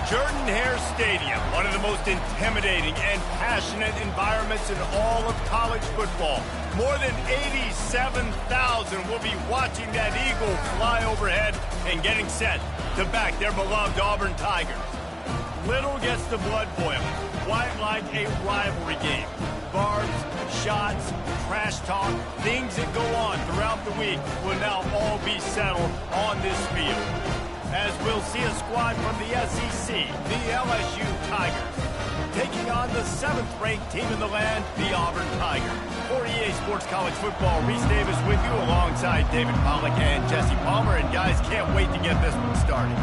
Jordan-Hare Stadium, one of the most intimidating and passionate environments in all of college football. More than 87,000 will be watching that eagle fly overhead and getting set to back their beloved Auburn Tigers. Little gets the blood boiling, quite like a rivalry game. Barbs, shots, trash talk, things that go on throughout the week will now all be settled on this field. As we'll see a squad from the SEC, the LSU Tigers, taking on the 7th-ranked team in the land, the Auburn Tigers. For EA Sports College Football, Reese Davis with you alongside David Pollack and Jesse Palmer. And guys, can't wait to get this one started.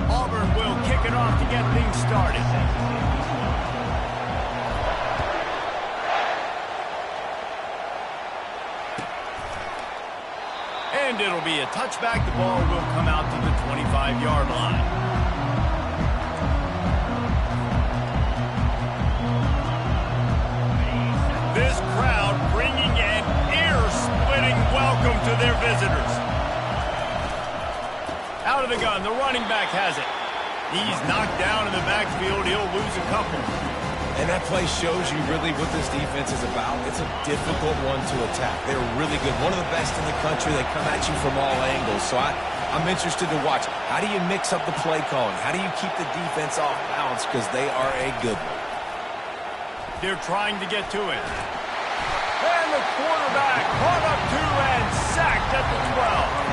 Auburn will kick it off to get things started. And it'll be a touchback. The ball will come out to the 25-yard line. This crowd bringing an ear-splitting welcome to their visitors. Out of the gun, the running back has it. He's knocked down in the backfield. He'll lose a couple. And that play shows you really what this defense is about. It's a difficult one to attack. They're really good. One of the best in the country. They come at you from all angles. So I'm interested to watch. How do you mix up the play calling? How do you keep the defense off balance? Because they are a good one. They're trying to get to it. And the quarterback caught up to and sacked at the 12.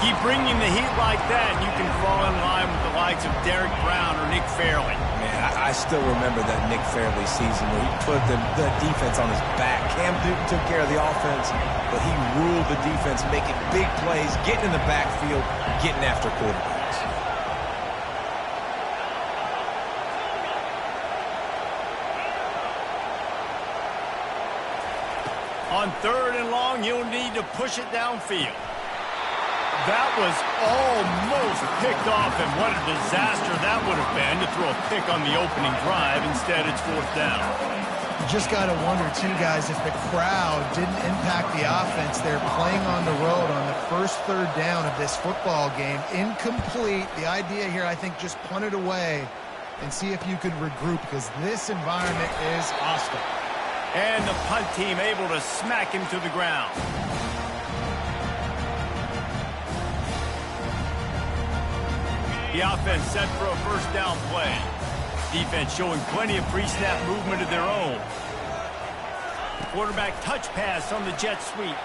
Keep bringing the heat like that, and you can fall in line with the likes of Derek Brown or Nick Fairley. Man, I still remember that Nick Fairley season where he put the defense on his back. Cam Newton took care of the offense, but he ruled the defense, making big plays, getting in the backfield, getting after quarterbacks. On 3rd and long, you'll need to push it downfield. That was almost picked off, and what a disaster that would have been to throw a pick on the opening drive. Instead, it's 4th down. You just got to wonder, too, guys, if the crowd didn't impact the offense. They're playing on the road on the first 3rd down of this football game. Incomplete. The idea here, I think, just punt it away and see if you could regroup, because this environment is hostile. And the punt team able to smack him to the ground. The offense set for a 1st down play. Defense showing plenty of pre-snap movement of their own. Quarterback touch pass on the jet sweep.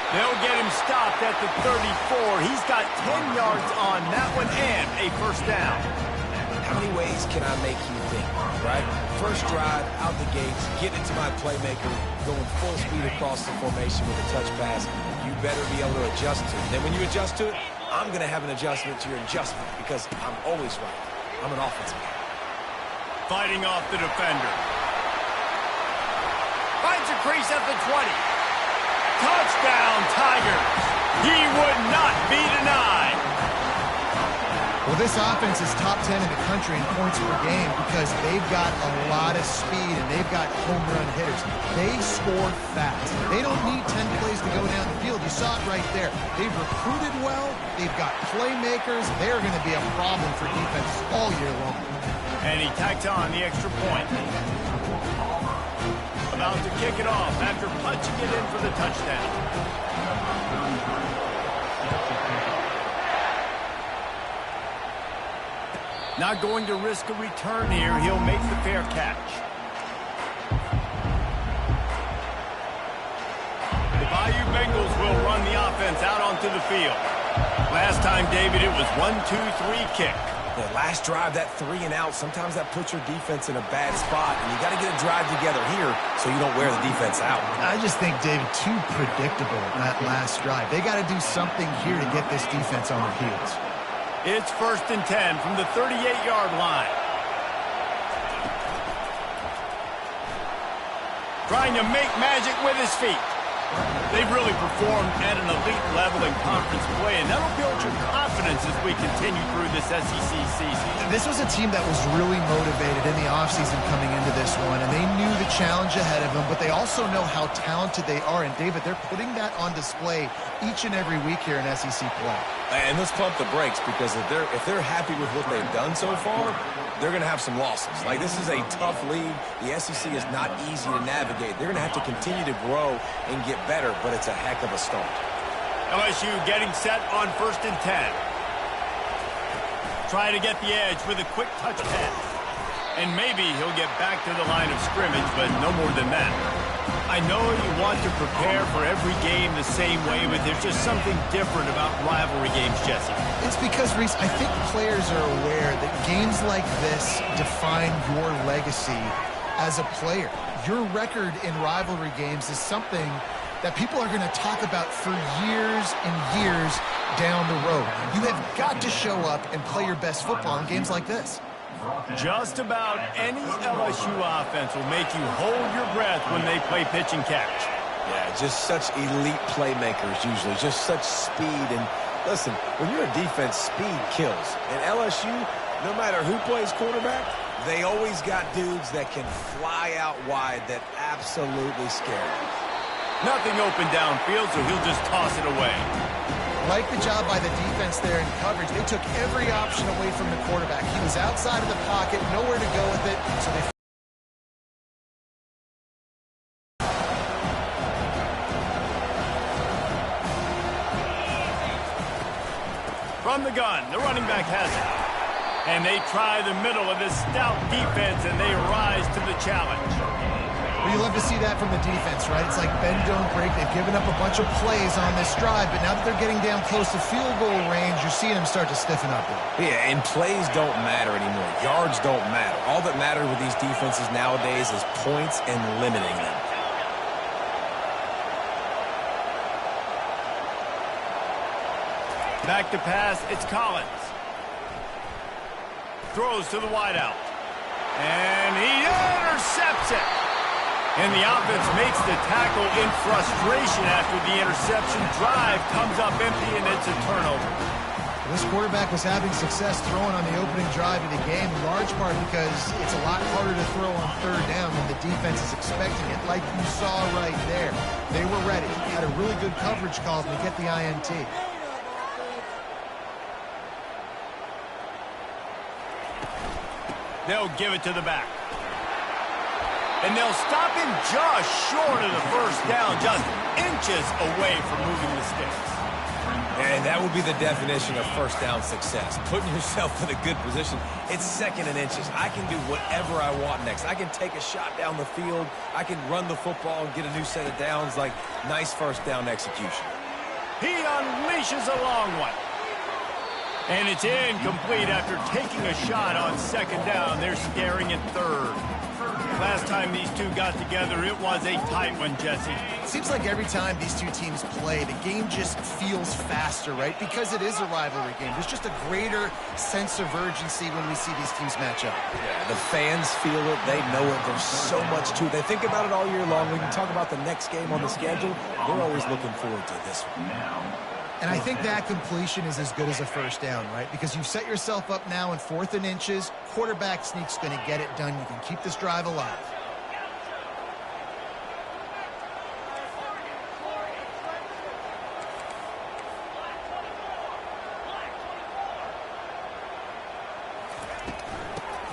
They'll get him stopped at the 34. He's got 10 yards on that one and a 1st down. How many ways can I make you think, right? First drive, out the gates, get into my playmaker, going full speed across the formation with a touch pass. You better be able to adjust to it. Then when you adjust to it, I'm going to have an adjustment to your adjustment because I'm always right. I'm an offensive guy. Fighting off the defender. Finds a crease at the 20. Touchdown, Tigers. He would not be denied. Well, this offense is top 10 in the country in points per game because they've got a lot of speed and they've got home run hitters. They score fast. They don't need 10 plays to go down the field. You saw it right there. They've recruited well. They've got playmakers. They're going to be a problem for defense all year long. And he tacks on the extra point. About to kick it off after punching it in for the touchdown. Not going to risk a return here. He'll make the fair catch. The Bayou Bengals will run the offense out onto the field. Last time, David, it was 1-2-3 kick. The last drive, that 3 and out, sometimes that puts your defense in a bad spot, and you got to get a drive together here so you don't wear the defense out. I just think, David, too predictable that last drive. They got to do something here to get this defense on their heels. It's 1st and 10 from the 38-yard line. Trying to make magic with his feet. They've really performed at an elite level in conference play, and that'll build your confidence as we continue through this SEC season. This was a team that was really motivated in the offseason coming into this one, and they knew the challenge ahead of them, but they also know how talented they are. And, David, they're putting that on display each and every week here in SEC play. And let's pump the brakes, because if they're happy with what they've done so far, they're going to have some losses. Like, this is a tough league. The SEC is not easy to navigate. They're going to have to continue to grow and get better, but it's a heck of a start. LSU getting set on 1st and 10. Try to get the edge with a quick touch pass. And maybe he'll get back to the line of scrimmage, but no more than that. I know you want to prepare for every game the same way, but there's just something different about rivalry games, Jesse. It's because, Reese, I think players are aware that games like this define your legacy as a player. Your record in rivalry games is something that people are going to talk about for years and years down the road. You have got to show up and play your best football in games like this. Just about any LSU offense will make you hold your breath when they play pitch and catch. Yeah, just such elite playmakers usually, just such speed. And listen, when you're a defense, speed kills. And LSU, no matter who plays quarterback, they always got dudes that can fly out wide that absolutely scare you. Nothing open downfield, so he'll just toss it away. Like the job by the defense there in coverage. They took every option away from the quarterback. He was outside of the pocket, nowhere to go with it, so they... From the gun, the running back has it. And they try the middle of this stout defense, and they rise to the challenge. Well, you love to see that from the defense, right? It's like bend, don't break. They've given up a bunch of plays on this drive, but now that they're getting down close to field goal range, you're seeing them start to stiffen up there. Yeah, and plays don't matter anymore. Yards don't matter. All that matters with these defenses nowadays is points and limiting them. Back to pass, it's Collins. Throws to the wideout. And he intercepts it. And the offense makes the tackle in frustration after the interception. Drive comes up empty, and it's a turnover. This quarterback was having success throwing on the opening drive of the game, in large part because it's a lot harder to throw on 3rd down when the defense is expecting it, like you saw right there. They were ready. Had a really good coverage call to get the INT. They'll give it to the back. And they'll stop him just short of the 1st down, just inches away from moving the sticks. And that would be the definition of 1st down success. Putting yourself in a good position. It's 2nd and inches. I can do whatever I want next. I can take a shot down the field. I can run the football and get a new set of downs. Like, nice 1st down execution. He unleashes a long one. And it's incomplete after taking a shot on 2nd down. They're staring at 3rd. Last time these two got together, it was a tight one, Jesse. It seems like every time these two teams play, the game just feels faster, right? Because it is a rivalry game. There's just a greater sense of urgency when we see these teams match up. Yeah, the fans feel it. They know it. There's so much to it. They think about it all year long. When you talk about the next game on the schedule, they're always looking forward to this one. And I think that completion is as good as a 1st down, right? Because you've set yourself up now in 4th and inches. Quarterback sneak's going to get it done. You can keep this drive alive.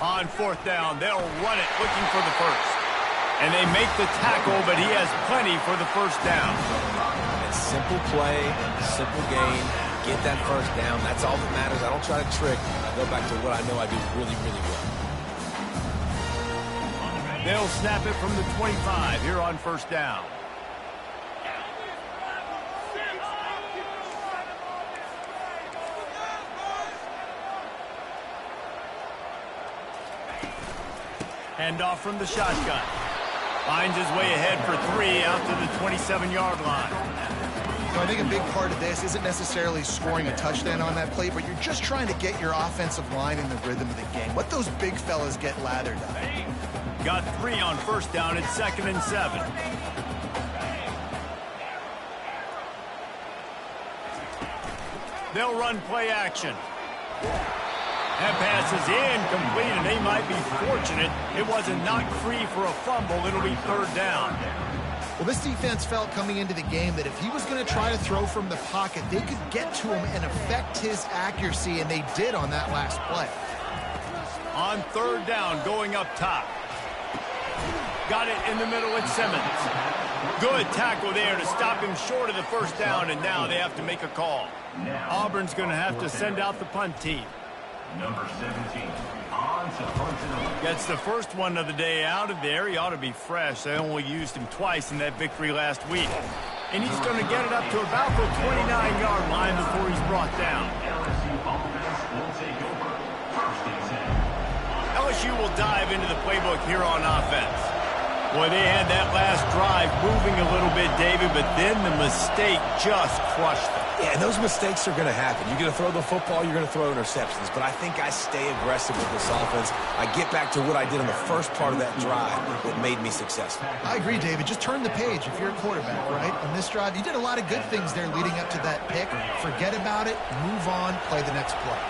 On 4th down, they'll run it looking for the 1st. And they make the tackle, but he has plenty for the 1st down. Simple play, simple game, get that 1st down. That's all that matters. I don't try to trick. I go back to what I know I do really, really well. They'll snap it from the 25 here on 1st down. Hand off from the shotgun. Finds his way ahead for 3 out to the 27-yard line. So I think a big part of this isn't necessarily scoring a touchdown on that play, but you're just trying to get your offensive line in the rhythm of the game. Let those big fellas get lathered up. Got 3 on 1st down at 2nd and 7. They'll run play action. That pass is incomplete, and they might be fortunate it wasn't knocked free for a fumble. It'll be third down. Well, this defense felt coming into the game that if he was going to try to throw from the pocket, they could get to him and affect his accuracy, and they did on that last play. On third down, going up top. Got it in the middle with Simmons. Good tackle there to stop him short of the first down, and now they have to make a call. Auburn's going to have to send out the punt team. Number 17, on to punt it. Gets the first one of the day out of there. He ought to be fresh. They only used him twice in that victory last week. And he's going to get it up to about the 29-yard line before he's brought down. LSU offense will take over. First and 10. LSU will dive into the playbook here on offense. Boy, they had that last drive moving a little bit, David, but then the mistake just crushed them. Yeah, and those mistakes are going to happen. You're going to throw the football, you're going to throw interceptions. But I think I stay aggressive with this offense. I get back to what I did in the first part of that drive that made me successful. I agree, David. Just turn the page if you're a quarterback, right? On this drive, you did a lot of good things there leading up to that pick. Forget about it, move on, play the next play.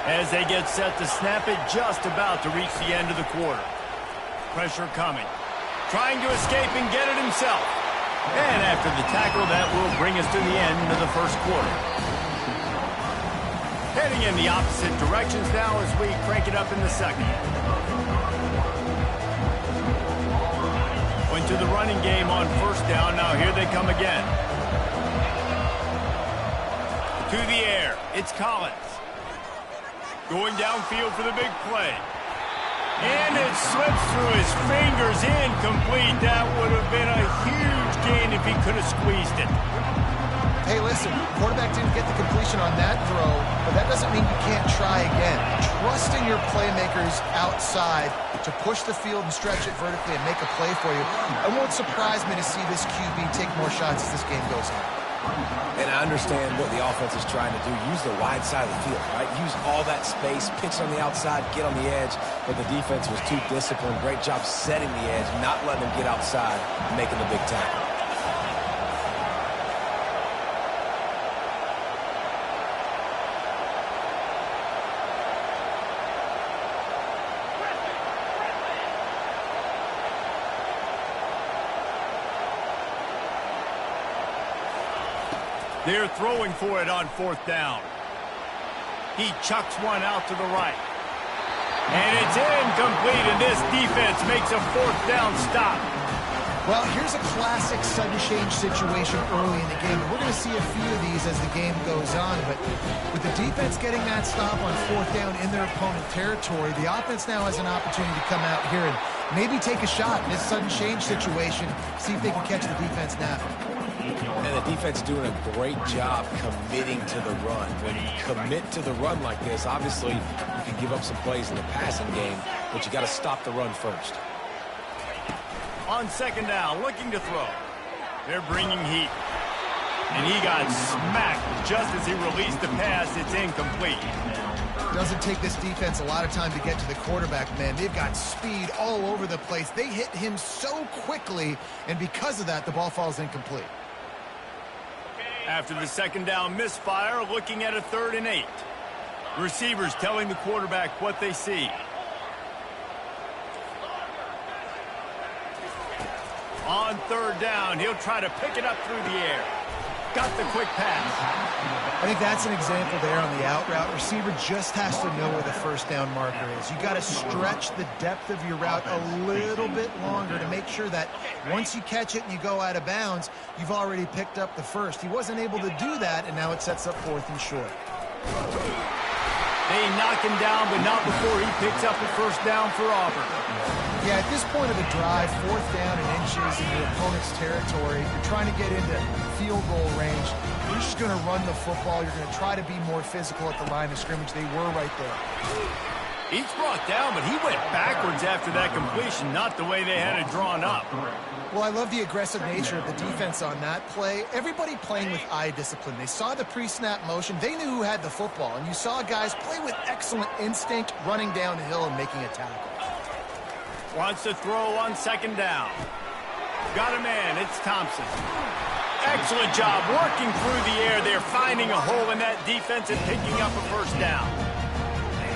As they get set to snap it, just about to reach the end of the quarter. Pressure coming. Trying to escape and get it himself. And after the tackle, that will bring us to the end of the first quarter. Heading in the opposite directions now as we crank it up in the second. Went to the running game on first down. Now here they come again. To the air. It's Collins. Going downfield for the big play. And it slips through his fingers, incomplete. That would have been a huge gain if he could have squeezed it. Hey, listen, quarterback didn't get the completion on that throw, but that doesn't mean you can't try again. Trust in your playmakers outside to push the field and stretch it vertically and make a play for you. It won't surprise me to see this QB take more shots as this game goes on. And I understand what the offense is trying to do. Use the wide side of the field, right? Use all that space, pitch on the outside, get on the edge. But the defense was too disciplined. Great job setting the edge, not letting them get outside and making the big tackle. They're throwing for it on fourth down. He chucks one out to the right. And it's incomplete, and this defense makes a fourth down stop. Well, here's a classic sudden change situation early in the game. We're going to see a few of these as the game goes on, but with the defense getting that stop on fourth down in their opponent territory, the offense now has an opportunity to come out here and maybe take a shot in this sudden change situation, see if they can catch the defense now. And the defense doing a great job committing to the run. When you commit to the run like this, obviously you can give up some plays in the passing game, but you got to stop the run first. On second down, looking to throw. They're bringing heat. And he got smacked just as he released the pass. It's incomplete. Doesn't take this defense a lot of time to get to the quarterback, man. They've got speed all over the place. They hit him so quickly, and because of that, the ball falls incomplete. After the second down misfire, looking at a 3rd and 8. Receivers telling the quarterback what they see. On third down, he'll try to pick it up through the air. Got the quick pass. I think that's an example there on the out route. Receiver just has to know where the first down marker is. You got to stretch the depth of your route a little bit longer to make sure that once you catch it and you go out of bounds, you've already picked up the first. He wasn't able to do that, and now it sets up 4th and short. They knock him down, but not before he picks up a first down for Auburn. Yeah, at this point of the drive, 4th down and inches in your opponent's territory, you're trying to get into field goal range. You're just going to run the football. You're going to try to be more physical at the line of scrimmage. They were right there. He's brought down, but he went backwards after that completion, not the way they had it drawn up. Well, I love the aggressive nature of the defense on that play. Everybody playing with eye discipline. They saw the pre-snap motion. They knew who had the football, and you saw guys play with excellent instinct, running down the hill and making a tackle. Wants to throw on second down. Got a man. It's Thompson. Excellent job working through the air there, finding a hole in that defense and picking up a first down.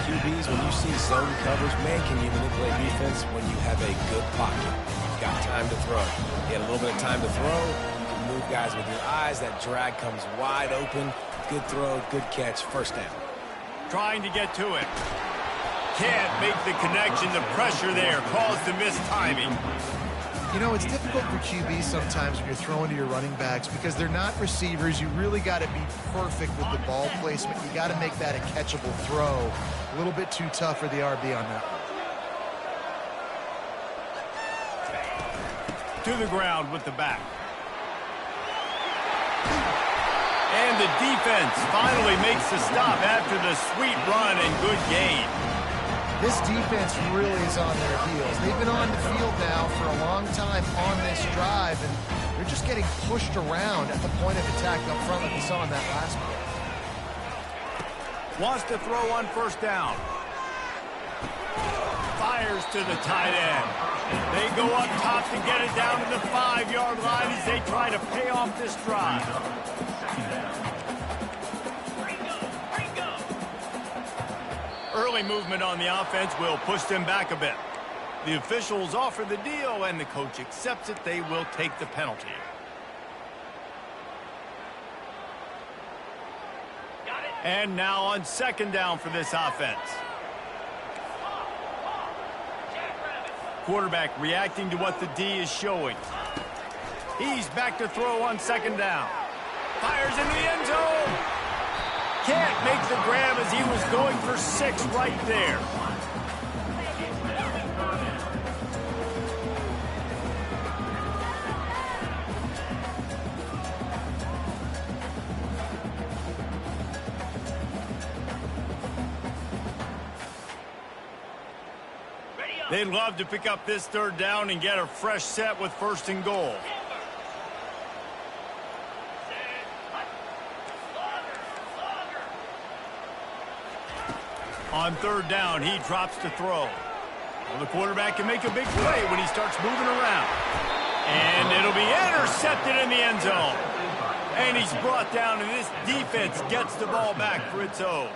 QBs, when you see zone coverage, man, can you manipulate defense when you have a good pocket? You got time to throw. You get a little bit of time to throw. You can move guys with your eyes. That drag comes wide open. Good throw, good catch, first down. Trying to get to it. Can't make the connection. The pressure there caused the missed timing. You know, it's difficult for QB sometimes when you're throwing to your running backs because they're not receivers. You really got to be perfect with the ball placement. You got to make that a catchable throw. A little bit too tough for the RB on that one. To the ground with the back. And the defense finally makes the stop after the sweet run and good gain. This defense really is on their heels. They've been on the field now for a long time on this drive, and they're just getting pushed around at the point of attack up front like we saw in that last play. Wants to throw on first down. Fires to the tight end. They go up top to get it down to the 5-yard line as they try to pay off this drive. Early movement on the offense will push them back a bit. The officials offer the deal, and the coach accepts it. They will take the penalty. And now on second down for this offense. Quarterback reacting to what the D is showing. He's back to throw on second down. Fires into the end zone. Can't make the grab as he was going for 6 right there. They'd love to pick up this third down and get a fresh set with 1st and goal. On third down, he drops to throw. Well, the quarterback can make a big play when he starts moving around. And it'll be intercepted in the end zone. And he's brought down, and this defense gets the ball back for its own.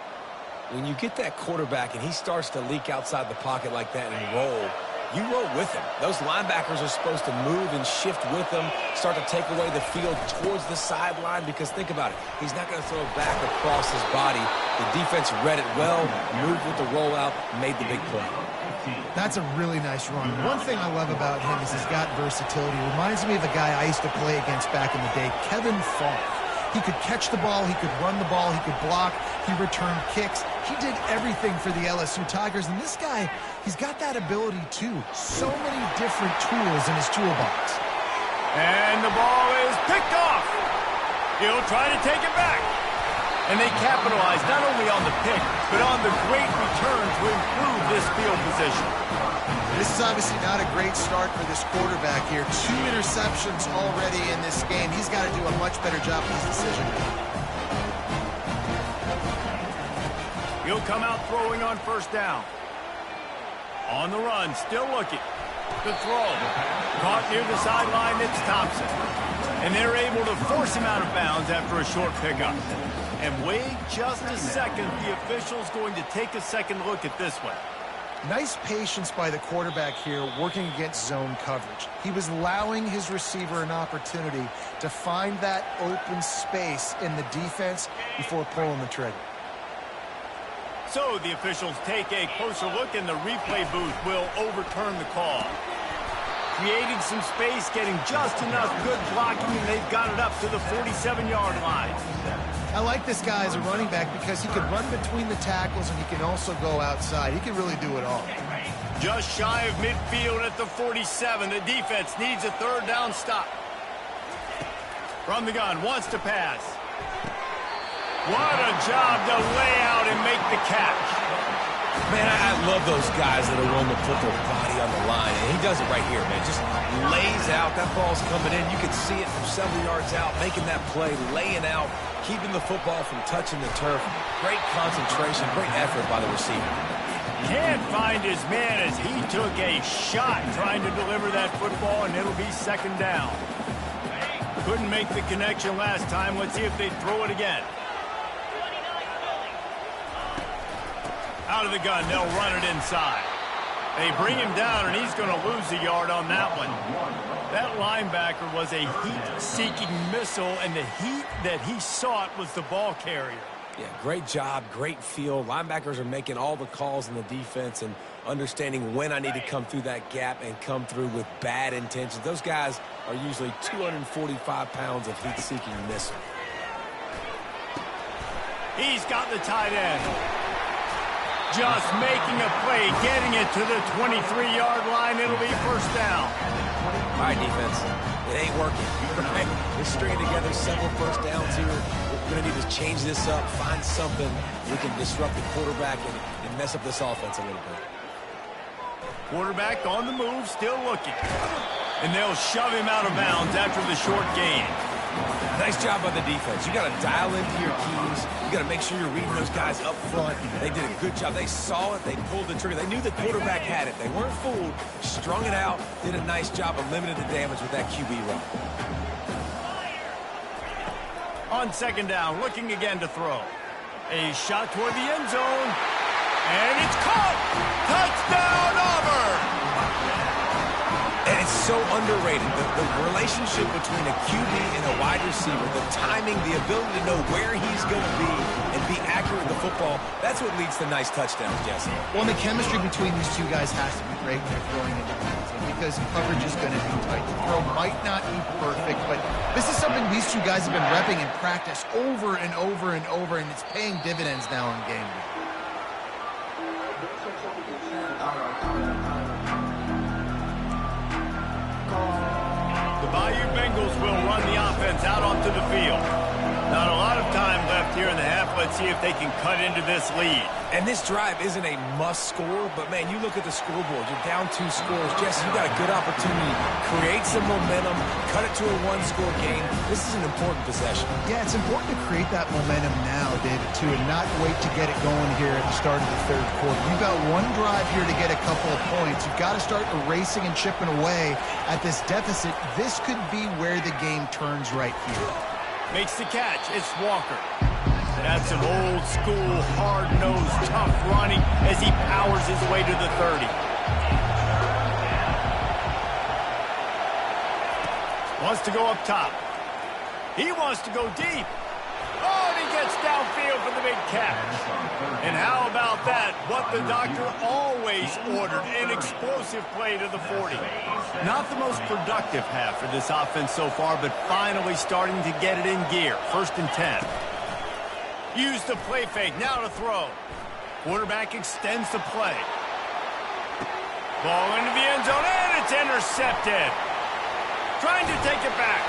When you get that quarterback and he starts to leak outside the pocket like that and roll, you roll with him. Those linebackers are supposed to move and shift with him, start to take away the field towards the sideline, because think about it. He's not going to throw it back across his body. The defense read it well, moved with the rollout, made the big play. That's a really nice run. One thing I love about him is he's got versatility. Reminds me of a guy I used to play against back in the day, Kevin Falk. He could catch the ball, he could run the ball, he could block, he returned kicks. He did everything for the LSU Tigers, and this guy, he's got that ability too. So many different tools in his toolbox. And the ball is picked off. He'll try to take it back. And they capitalize not only on the pick, but on the great return to improve this field position. This is obviously not a great start for this quarterback here. 2 interceptions already in this game. He's got to do a much better job with his decision. He'll come out throwing on first down. On the run, still looking. The throw. Caught near the sideline, it's Thompson. And they're able to force him out of bounds after a short pickup. And wait just a second. The official's going to take a second look at this one. Nice patience by the quarterback here working against zone coverage. He was allowing his receiver an opportunity to find that open space in the defense before pulling the trigger. So the officials take a closer look, and the replay booth will overturn the call. Creating some space, getting just enough good blocking, and they've got it up to the 47-yard line. I like this guy as a running back because he can run between the tackles and he can also go outside. He can really do it all. Just shy of midfield at the 47. The defense needs a third down stop. From the gun, wants to pass. What a job to lay out and make the catch. Man, I love those guys that are willing to put their body on the line. And he does it right here, man. Just lays out. That ball's coming in. You can see it from several yards out, making that play, laying out, keeping the football from touching the turf. Great concentration, great effort by the receiver. Can't find his man as he took a shot trying to deliver that football, and it'll be second down. Couldn't make the connection last time. Let's see if they throw it again. Out of the gun, they'll run it inside. They bring him down, and he's going to lose a yard on that one. That linebacker was a heat-seeking missile, and the heat that he sought was the ball carrier. Yeah, great job, great feel. Linebackers are making all the calls in the defense and understanding when I need to come through that gap and come through with bad intentions. Those guys are usually 245 pounds of heat-seeking missile. He's got the tight end. Just making a play, getting it to the 23-yard line. It'll be first down. All right, defense. It ain't working. Right? We're stringing together several first downs here. We're going to need to change this up, find something we can disrupt the quarterback and mess up this offense a little bit. Quarterback on the move, still looking. And they'll shove him out of bounds after the short gain. Nice job by the defense. You got to dial into your keys. You got to make sure you're reading those guys up front. They did a good job. They saw it. They pulled the trigger. They knew the quarterback had it. They weren't fooled. Strung it out. Did a nice job of limiting the damage with that QB run. On second down, looking again to throw. A shot toward the end zone. And it's caught! Touchdown, Auburn! And it's so underrated. The relationship between a QB and a wide receiver, the timing, the ability to know where he's going to be and be accurate with the football, that's what leads to nice touchdowns, Jesse. Well, and the chemistry between these two guys has to be great when they're throwing into the end zone because coverage is going to be tight. The throw might not be perfect, but this is something these two guys have been repping in practice over and over and over, and it's paying dividends now in game day. The Bayou Bengals will run the offense out onto the field. Not a lot of time left here in the half. Let's see if they can cut into this lead. And this drive isn't a must score, but man, you look at the scoreboard, you're down 2 scores. Jesse, you got a good opportunity. Create some momentum, cut it to a 1-score game. This is an important possession. Yeah, it's important to create that momentum now, David, too, and not wait to get it going here at the start of the third quarter. You've got one drive here to get a couple of points. You've got to start erasing and chipping away at this deficit. This could be where the game turns right here. Makes the catch. It's Walker. That's some old-school, hard-nosed, tough running as he powers his way to the 30. Wants to go up top. He wants to go deep. Oh, and he gets downfield for the big catch. And how about that? What the doctor always ordered, an explosive play to the 40. Not the most productive half for this offense so far, but finally starting to get it in gear. First and 10. Use the play fake, now to throw. Quarterback extends the play. Ball into the end zone, and it's intercepted. Trying to take it back.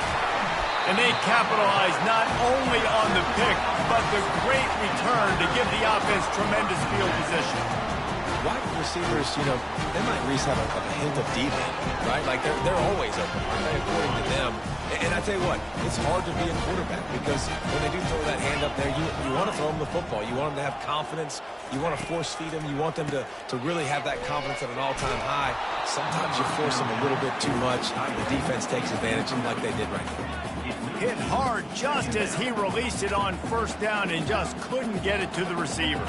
And they capitalize not only on the pick, but the great return to give the offense tremendous field position. Wide receivers, you know, they might at least have a hint of deep, right? Like, they're always open, right? According to them. And I tell you what, it's hard to be a quarterback because when they do throw that hand up there, you want to throw them the football. You want them to have confidence. You want to force feed them. You want them to really have that confidence at an all-time high. Sometimes you force them a little bit too much. The defense takes advantage, like they did right now. Hit hard just as he released it on first down and just couldn't get it to the receiver.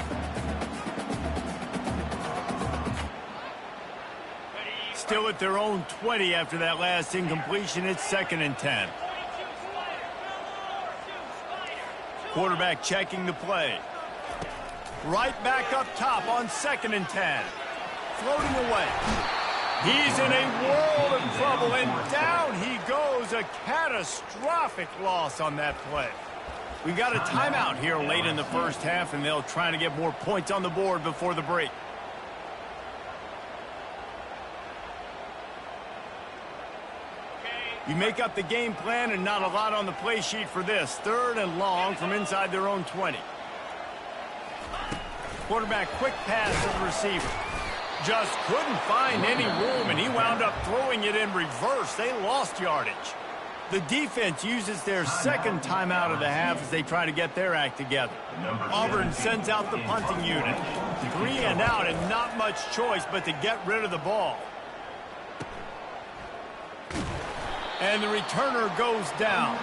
Still at their own 20 after that last incompletion. It's second and 10. Quarterback checking the play. Right back up top on second and 10. Floating away. He's in a world of trouble, and down he goes. A catastrophic loss on that play. We've got a timeout here late in the first half, and they'll try to get more points on the board before the break. You make up the game plan and not a lot on the play sheet for this. Third and long from inside their own 20. Quarterback quick pass to the receiver. Just couldn't find any room, and he wound up throwing it in reverse. They lost yardage. The defense uses their second timeout of the half as they try to get their act together. Auburn sends out the punting unit. 3 and out and not much choice but to get rid of the ball. And the returner goes down.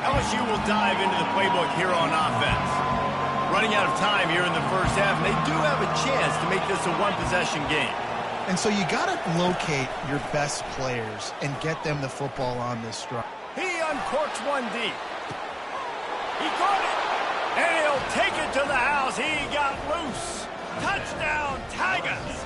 LSU will dive into the playbook here on offense. Running out of time here in the first half, and they do have a chance to make this a one-possession game. And so you got to locate your best players and get them the football on this drive. He uncorks one deep. He caught it. And he'll take it to the house. He got loose. Touchdown, Tigers.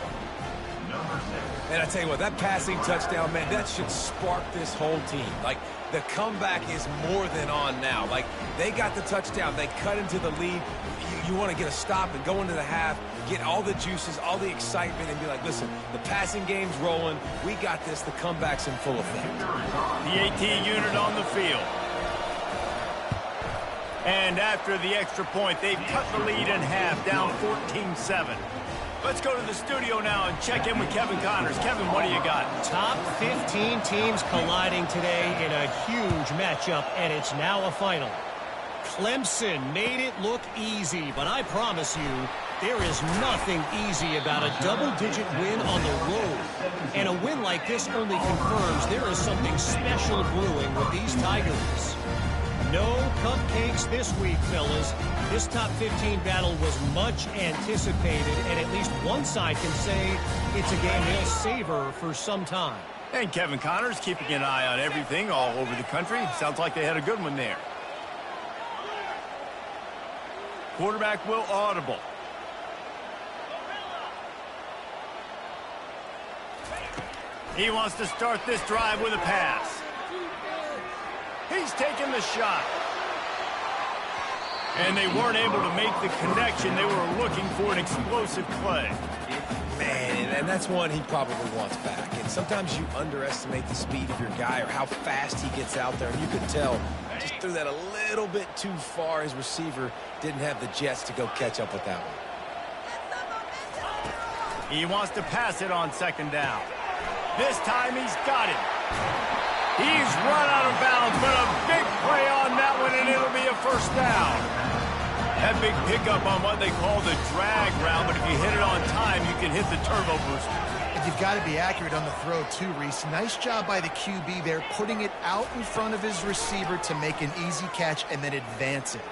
And I tell you what, that passing touchdown, man, that should spark this whole team. Like, the comeback is more than on now. Like, they got the touchdown. They cut into the lead. You want to get a stop and go into the half, get all the juices, all the excitement, and be like, listen, the passing game's rolling. We got this. The comeback's in full effect. The AT unit on the field. And after the extra point, they've cut the lead in half, down 14-7. Let's go to the studio now and check in with Kevin Connors. Kevin, what do you got? Top 15 teams colliding today in a huge matchup, and it's now a final. Clemson made it look easy, but I promise you, there is nothing easy about a double-digit win on the road. And a win like this only confirms there is something special brewing with these Tigers. No cupcakes this week, fellas. This top 15 battle was much anticipated, and at least one side can say it's a game they'll savor for some time. And Kevin Connors keeping an eye on everything all over the country. Sounds like they had a good one there. Quarterback will audible. He wants to start this drive with a pass. He's taking the shot. And they weren't able to make the connection. They were looking for an explosive play. Man, and that's one he probably wants back. And sometimes you underestimate the speed of your guy or how fast he gets out there. And you could tell just threw that a little bit too far. His receiver didn't have the jets to go catch up with that one. He wants to pass it on second down. This time he's got it. He's run out of bounds, but a big play on that one, and it'll be a first down. That big pickup on what they call the drag route, but if you hit it on time, you can hit the turbo booster. And you've got to be accurate on the throw, too, Reese. Nice job by the QB there, putting it out in front of his receiver to make an easy catch and then advance it.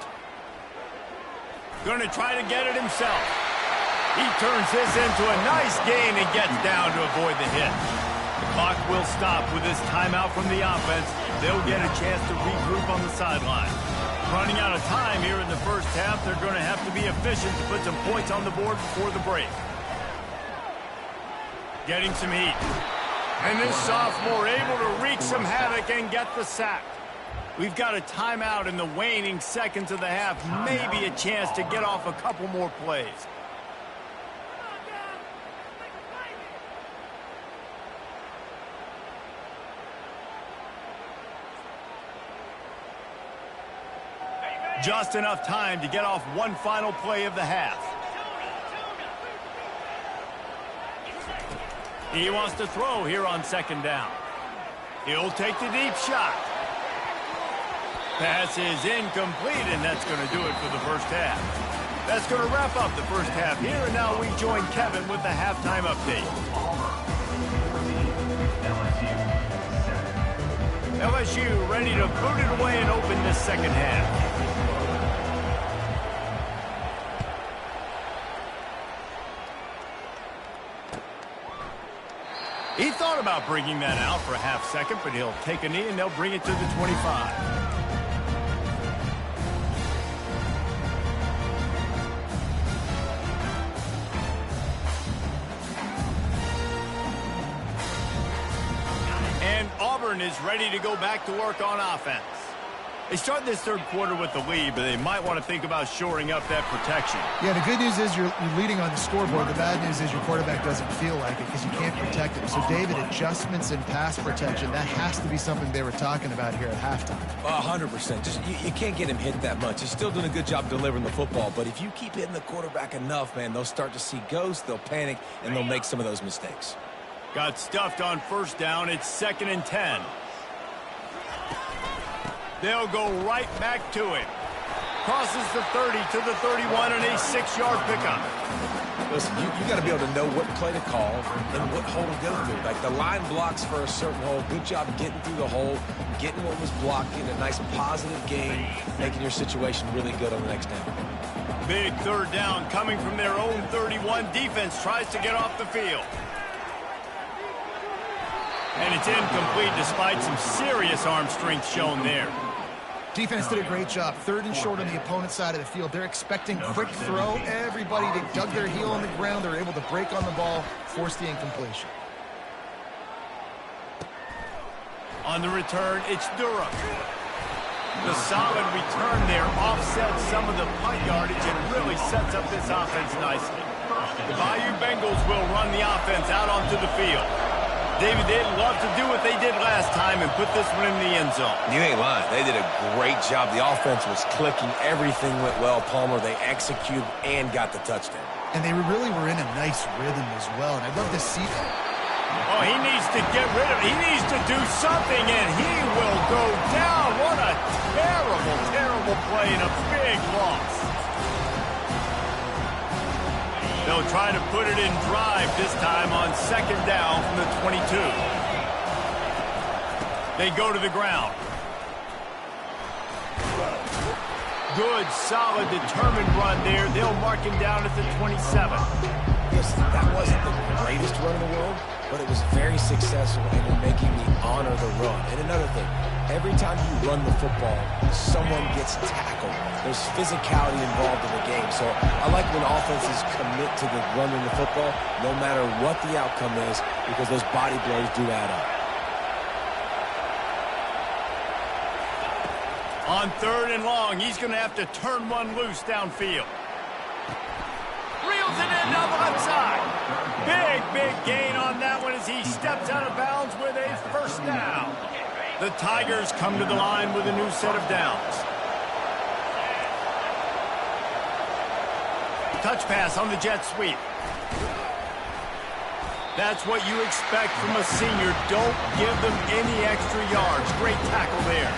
Going to try to get it himself. He turns this into a nice gain and gets down to avoid the hit. The clock will stop with this timeout from the offense. They'll get a chance to regroup on the sideline. Running out of time here in the first half, they're going to have to be efficient to put some points on the board before the break. Getting some heat. And this sophomore able to wreak some havoc and get the sack. We've got a timeout in the waning seconds of the half. Maybe a chance to get off a couple more plays. Just enough time to get off one final play of the half. He wants to throw here on second down. He'll take the deep shot. Pass is incomplete, and that's going to do it for the first half. That's going to wrap up the first half here, and now we join Kevin with the halftime update. LSU ready to boot it away and open this second half. He thought about bringing that out for a half second, but he'll take a knee and they'll bring it to the 25. And Auburn is ready to go back to work on offense. They start this third quarter with the lead, but they might want to think about shoring up that protection. Yeah, the good news is you're leading on the scoreboard. The bad news is your quarterback doesn't feel like it because you can't protect him. So, David, adjustments in pass protection, that has to be something they were talking about here at halftime. 100%. Just you can't get him hit that much. He's still doing a good job delivering the football, but if you keep hitting the quarterback enough, man, they'll start to see ghosts, they'll panic, and they'll make some of those mistakes. Got stuffed on first down. It's 2nd and 10. They'll go right back to it. Crosses the 30 to the 31 and a 6-yard pickup. Listen, you got to be able to know what play to call and what hole to go through. Like the line blocks for a certain hole. Good job getting through the hole, getting what was blocked, getting a nice positive gain, making your situation really good on the next down. Big third down coming from their own 31. Defense tries to get off the field. And it's incomplete despite some serious arm strength shown there. Defense did a great job. 3rd and short on the opponent's side of the field. They're expecting quick throw. Everybody, they dug their heel on the ground. They're able to break on the ball, force the incompletion. On the return, it's Durham. The solid return there offsets some of the punt yardage and really sets up this offense nicely. The Bayou Bengals will run the offense out onto the field. David, they'd love to do what they did last time and put this one in the end zone. You ain't lying. They did a great job. The offense was clicking. Everything went well, Palmer. They executed and got the touchdown. And they really were in a nice rhythm as well. And I'd love to see that. Oh, he needs to get rid of it. He needs to do something, and he will go down. What a terrible, terrible play and a big loss. They'll try to put it in drive this time on 2nd down from the 22. They go to the ground. Good, solid, determined run there. They'll mark him down at the 27. Listen, that wasn't the greatest run in the world, but it was very successful, and you're making me honor the run. And another thing, every time you run the football, someone gets tackled. There's physicality involved in the game. So I like when offenses commit to the running the football, no matter what the outcome is, because those body blows do add up. On 3rd and long, he's going to have to turn one loose downfield. Reels it in down the left side. Big gain on that one as he steps out of bounds with a 1st down. The Tigers come to the line with a new set of downs. Touch pass on the jet sweep. That's what you expect from a senior. Don't give them any extra yards. Great tackle there.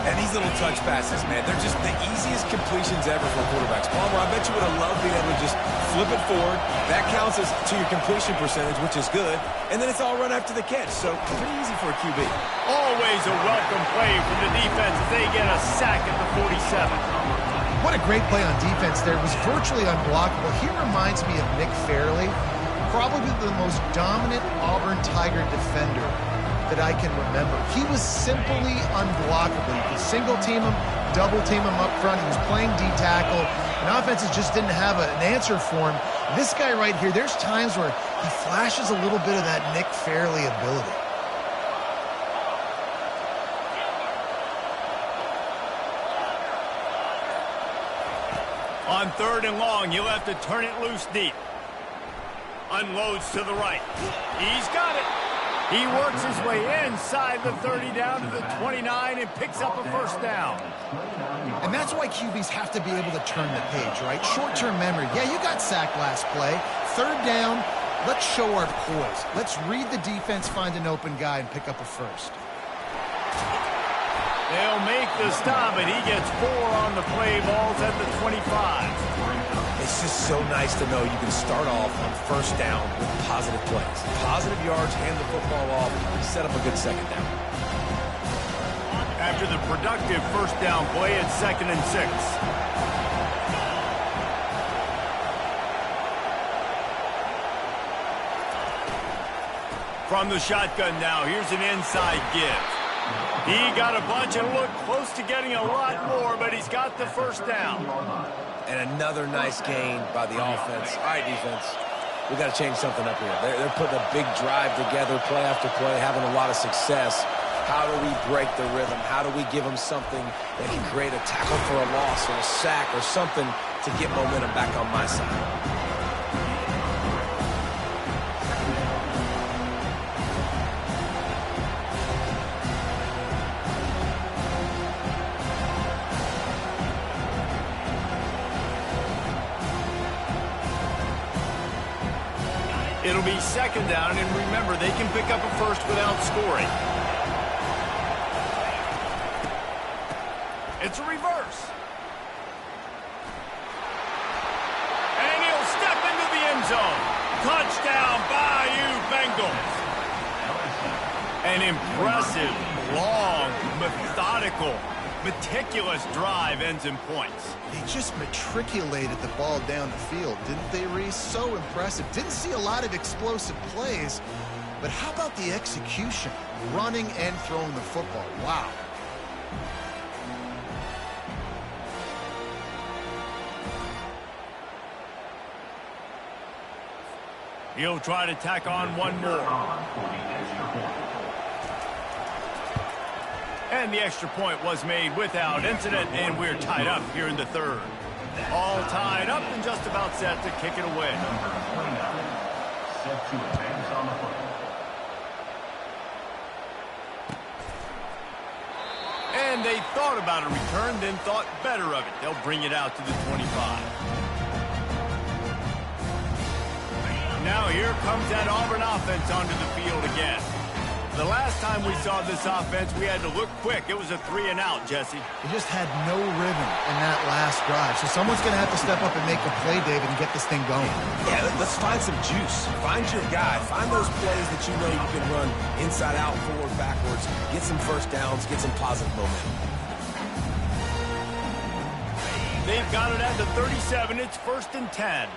And these little touch passes, man, they're just the easiest completions ever for quarterbacks. Palmer, I bet you would have loved being able to just flip it forward. That counts as to your completion percentage, which is good. And then it's all run after the catch, so pretty easy for a QB. Always a welcome play from the defense as they get a sack at the 47. What a great play on defense there. It was virtually unblockable. He reminds me of Nick Fairley, probably the most dominant Auburn Tiger defender that I can remember. He was simply unblockable. You could single team him, double team him up front. He was playing D-tackle, and offenses just didn't have an answer for him. This guy right here, there's times where he flashes a little bit of that Nick Fairley ability. On 3rd and long, he'll have to turn it loose deep. Unloads to the right. He's got it. He works his way inside the 30 down to the 29 and picks up a 1st down. And that's why QBs have to be able to turn the page, right? Short-term memory. Yeah, you got sacked last play. 3rd down, let's show our poise. Let's read the defense, find an open guy, and pick up a 1st. They'll make the stop, and he gets 4 on the play. Balls at the 25. It's just so nice to know you can start off on 1st down with positive plays. Positive yards, hand the football off, set up a good 2nd down. After the productive 1st down play, it's 2nd and 6. From the shotgun now, here's an inside give. He got a bunch and looked close to getting a lot more, but he's got the 1st down. And another nice gain by the offense. All right, defense, we got to change something up here. They're putting a big drive together, play after play, having a lot of success. How do we break the rhythm? How do we give them something that can create a tackle for a loss or a sack or something to get momentum back on my side? It'll be 2nd down, and remember, they can pick up a 1st without scoring. It's a reverse. And he'll step into the Touchdown, Bayou Bengals. An impressive, long, methodical, meticulous drive ends in points. They just matriculated the ball down the field, didn't they, Reese? So impressive. Didn't see a lot of explosive plays, but how about the execution? Running and throwing the football. Wow. He'll try to tack on one more. And the extra point was made without incident, and we're tied up here in the third. All tied up and just about set to kick it away. Set to advance on the football. And they thought about a return, then thought better of it. They'll bring it out to the 25. Now here comes that Auburn offense onto the field again. The last time we saw this offense, we had to look quick. It was a 3-and-out, Jesse. They just had no rhythm in that last drive. So someone's going to have to step up and make a play, David, and get this thing going. Yeah, let's find some juice. Find your guy. Find those plays that you know you can run inside out, forward, backwards. Get some first downs. Get some positive momentum. They've got it at the 37. It's 1st and 10.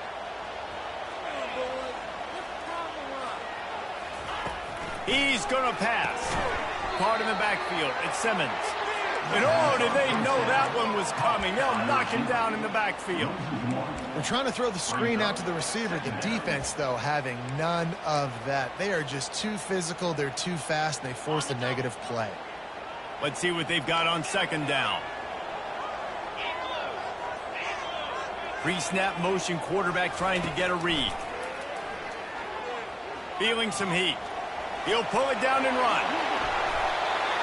He's going to pass. Part in the backfield. It's Simmons. And oh, did they know that one was coming. They'll knock him down in the backfield. They're trying to throw the screen out to the receiver. The defense, though, having none of that. They are just too physical. They're too fast, and they force a negative play. Let's see what they've got on 2nd down. Pre-snap motion quarterback trying to get a read. Feeling some heat. He'll pull it down and run.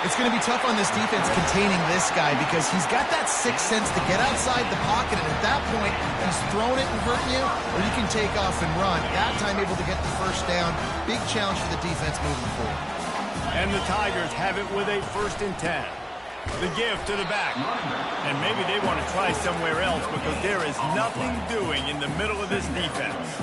It's going to be tough on this defense containing this guy because he's got that sixth sense to get outside the pocket, and at that point, he's throwing it and hurting you, or you can take off and run. That time able to get the first down. Big challenge for the defense moving forward. And the Tigers have it with a 1st and 10. The give to the back. And maybe they want to try somewhere else because there is nothing doing in the middle of this defense.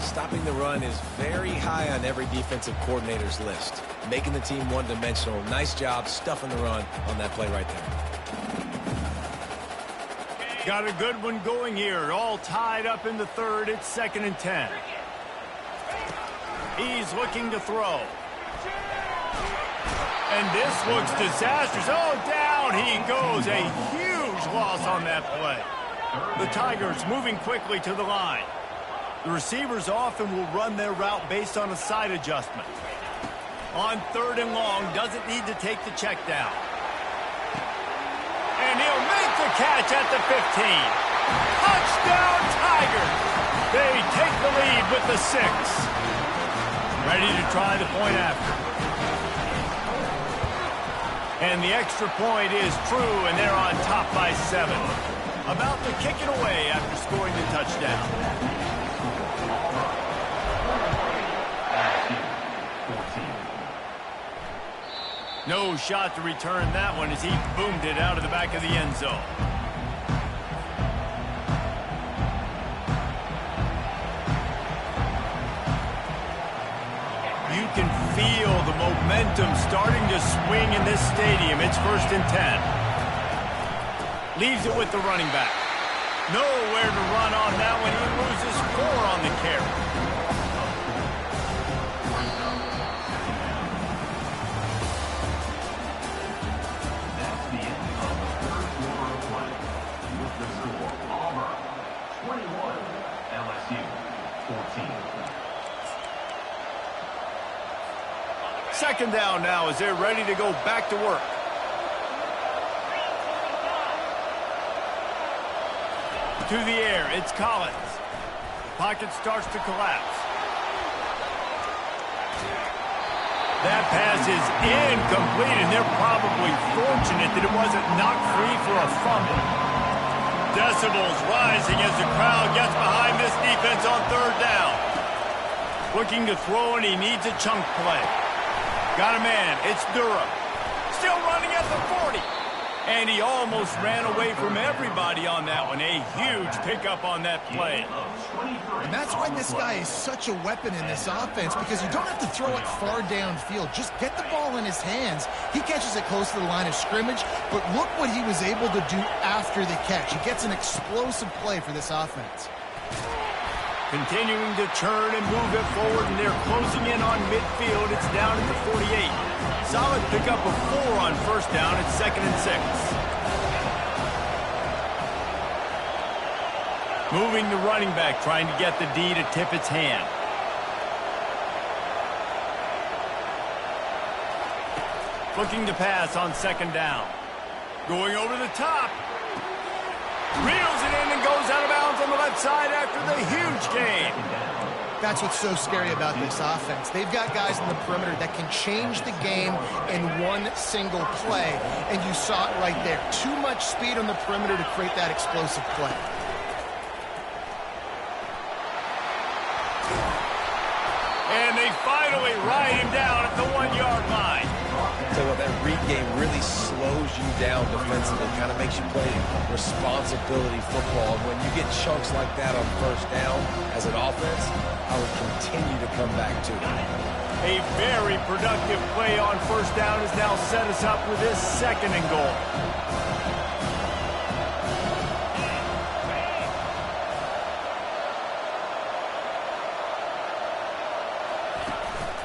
Stopping the run is very high on every defensive coordinator's list. Making the team one-dimensional. Nice job stuffing the run on that play right there. Got a good one going here. All tied up in the third. It's 2nd and 10. He's looking to throw. And this looks disastrous. Oh, down he goes. A huge loss on that play. The Tigers moving quickly to the line. The receivers often will run their route based on a side adjustment. On 3rd and long, doesn't need to take the check down. And he'll make the catch at the 15. Touchdown, Tigers! They take the lead with the 6. Ready to try the point after. And the extra point is true, and they're on top by 7. About to kick it away after scoring the touchdown. No shot to return that one as he boomed it out of the back of the end zone. You can feel the momentum starting to swing in this stadium. It's 1st and 10. Leaves it with the running back. Nowhere to run on that one. He loses 4 on the carry. Second down now as they're ready to go back to work. To the air, it's Collins. Pocket starts to collapse. That pass is incomplete, and they're probably fortunate that it wasn't knocked free for a fumble. Decibels rising as the crowd gets behind this defense on 3rd down. Looking to throw, and he needs a chunk play. Got a man. It's Durham. Still running at the 40. And he almost ran away from everybody on that one. A huge pickup on that play. And that's why this guy is such a weapon in this offense, because you don't have to throw it far downfield. Just get the ball in his hands. He catches it close to the line of scrimmage, but look what he was able to do after the catch. He gets an explosive play for this offense. Continuing to turn and move it forward, and they're closing in on midfield. It's down at the 48. Solid pickup of 4 on first down. It's 2nd and 6. Moving the running back, trying to get the D to tip its hand. Looking to pass on 2nd down. Going over the top. Reels it in and goes out of bounds on the left side after the huge gain. That's what's so scary about this offense. They've got guys in the perimeter that can change the game in one single play, and you saw it right there. Too much speed on the perimeter to create that explosive play. And they finally ride him down at the 1-yard line. So what, that read game really slows you down defensively, kind of makes you play responsibility football. When you get chunks like that on first down as an offense, I would continue to come back to it. A very productive play on first down has now set us up with this 2nd and goal.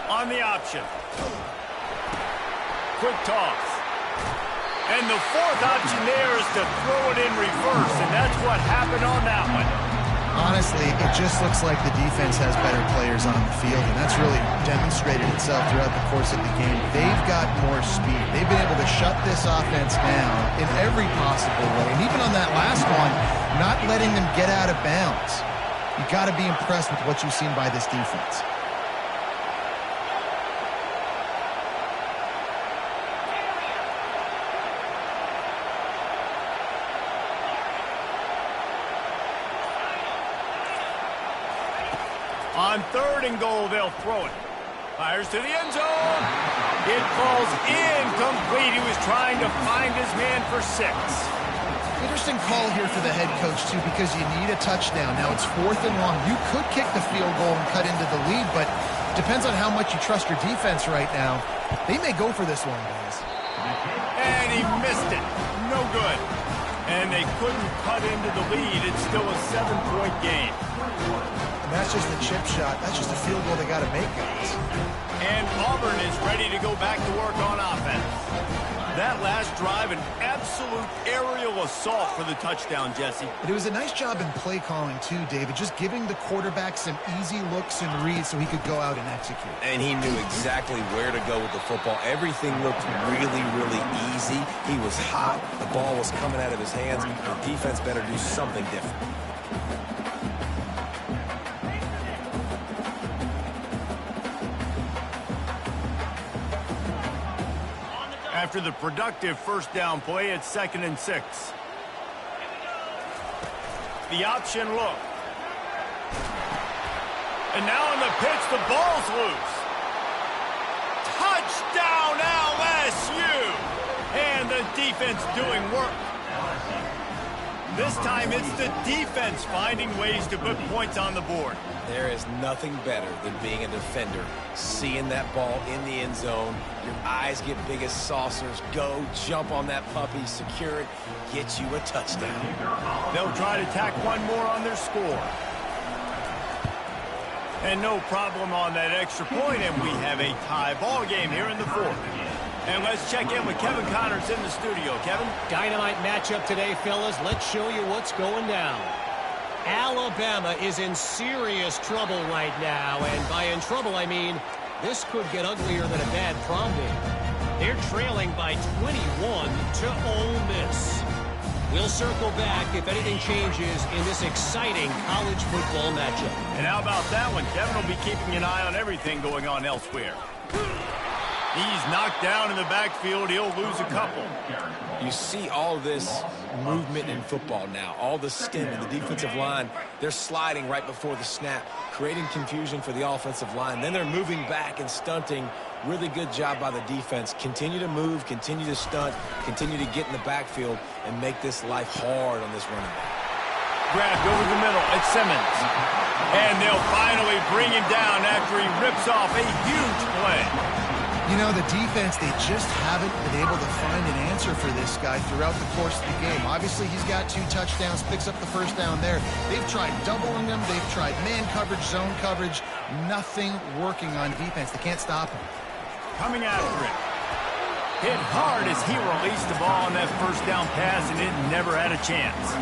On the option. Quick toss. And the 4th option there is to throw it in reverse, and that's what happened on that one. Honestly, it just looks like the defense has better players on the field, and that's really demonstrated itself throughout the course of the game. They've got more speed. They've been able to shut this offense down in every possible way, and even on that last one, not letting them get out of bounds. You've got to be impressed with what you've seen by this defense. On 3rd and goal, they'll throw it. Fires to the end zone. It falls incomplete. He was trying to find his man for 6. Interesting call here for the head coach, too, because you need a touchdown. Now it's 4th and long. You could kick the field goal and cut into the lead, but depends on how much you trust your defense right now. They may go for this one, guys. And he missed it. No good. And they couldn't cut into the lead. It's still a 7-point game. And that's just a chip shot. That's just a field goal they got to make, guys. And Auburn is ready to go back to work on offense. That last drive, an absolute aerial assault for the touchdown, Jesse. But it was a nice job in play calling, too, David. Just giving the quarterback some easy looks and reads so he could go out and execute. And he knew exactly where to go with the football. Everything looked really, really easy. He was hot. The ball was coming out of his hands. The defense better do something different. After the productive first down play, it's 2nd and 6. The option look. And now in the pitch, the ball's loose. Touchdown LSU! And the defense doing work. This time it's the defense finding ways to put points on the board. There is nothing better than being a defender. Seeing that ball in the end zone, your eyes get big as saucers. Go, jump on that puppy, secure it, get you a touchdown. They'll try to tack one more on their score. And no problem on that extra point, and we have a tie ball game here in the 4th. And let's check in with Kevin Connors in the studio. Kevin? Dynamite matchup today, fellas. Let's show you what's going down. Alabama is in serious trouble right now, and by in trouble, I mean this could get uglier than a bad prom date. They're trailing by 21 to Ole Miss. We'll circle back if anything changes in this exciting college football matchup. And how about that one? Kevin will be keeping an eye on everything going on elsewhere. He's knocked down in the backfield. He'll lose a couple. You see all this movement in football now, all the stem in the defensive line. They're sliding right before the snap, creating confusion for the offensive line. Then they're moving back and stunting. Really good job by the defense. Continue to move, continue to stunt, continue to get in the backfield, and make this life hard on this running back. Grabbed over the middle. It's Simmons. And they'll finally bring him down after he rips off a huge play. You know, the defense, they just haven't been able to find an answer for this guy throughout the course of the game. Obviously, he's got 2 touchdowns, picks up the first down there. They've tried doubling him. They've tried man coverage, zone coverage. Nothing working on defense. They can't stop him. Coming after it. Hit hard as he released the ball on that first down pass, and it never had a chance.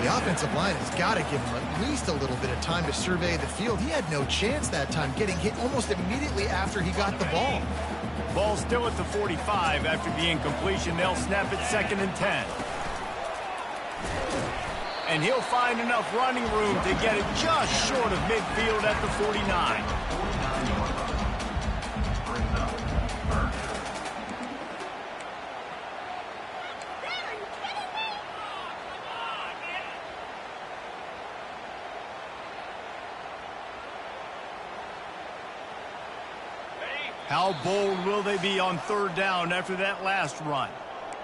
The offensive line has got to give him at least a little bit of time to survey the field. He had no chance that time, getting hit almost immediately after he got the ball. Ball still at the 45 after the incompletion. They'll snap it 2nd and 10. And he'll find enough running room to get it just short of midfield at the 49. How bold will they be on 3rd down after that last run?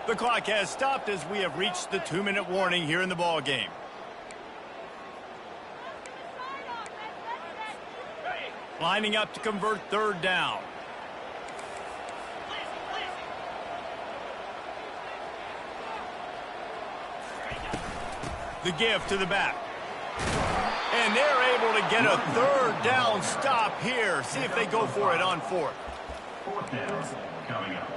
The clock has stopped as we have reached the 2-minute warning here in the ball game. Lining up to convert 3rd down. The give to the back. And they're able to get a 3rd down stop here. See if they go for it on 4th. 4th down coming up.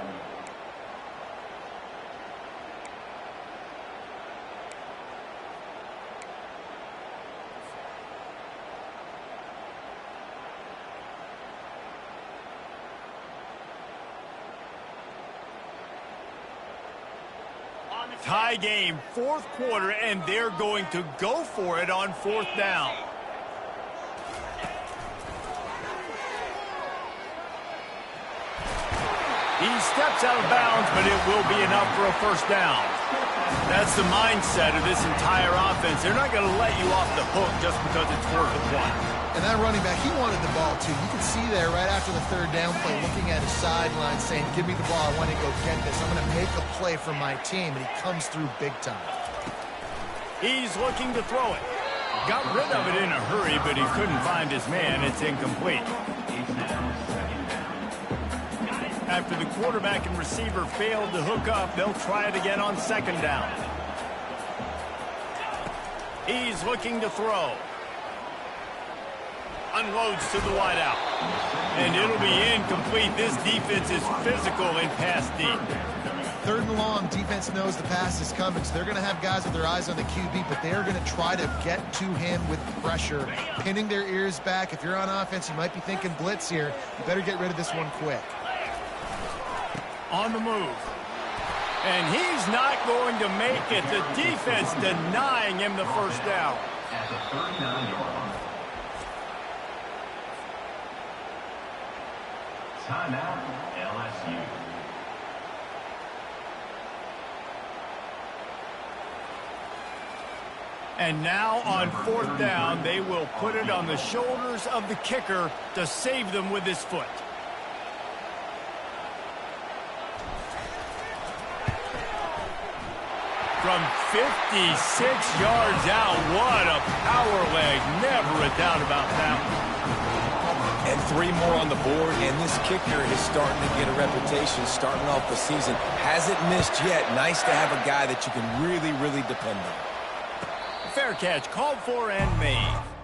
Tie game, 4th quarter, and they're going to go for it on 4th down. He steps out of bounds, but it will be enough for a 1st down. That's the mindset of this entire offense. They're not going to let you off the hook just because it's 4th and 1. And that running back, he wanted the ball too. You can see there right after the 3rd down play, looking at his sideline saying, give me the ball, I want to go get this. I'm going to make a play for my team, and he comes through big time. He's looking to throw it. Got rid of it in a hurry, but he couldn't find his man. It's incomplete. After the quarterback and receiver failed to hook up, they'll try it again on 2nd down. He's looking to throw. Unloads to the wideout. And it'll be incomplete. This defense is physical and pass deep. 3rd and long, defense knows the pass is coming, so they're going to have guys with their eyes on the QB, but they're going to try to get to him with pressure, pinning their ears back. If you're on offense, you might be thinking blitz here. You better get rid of this one quick. On the move. And he's not going to make it. The defense denying him the 1st down. At the 39-yard line. Timeout, LSU. And now on 4th down, they will put it on the shoulders of the kicker to save them with his foot. From 56 yards out, what a power leg. Never a doubt about that one. And 3 more on the board, and this kicker is starting to get a reputation starting off the season. Hasn't missed yet. Nice to have a guy that you can really, really depend on. Fair catch, called for and made.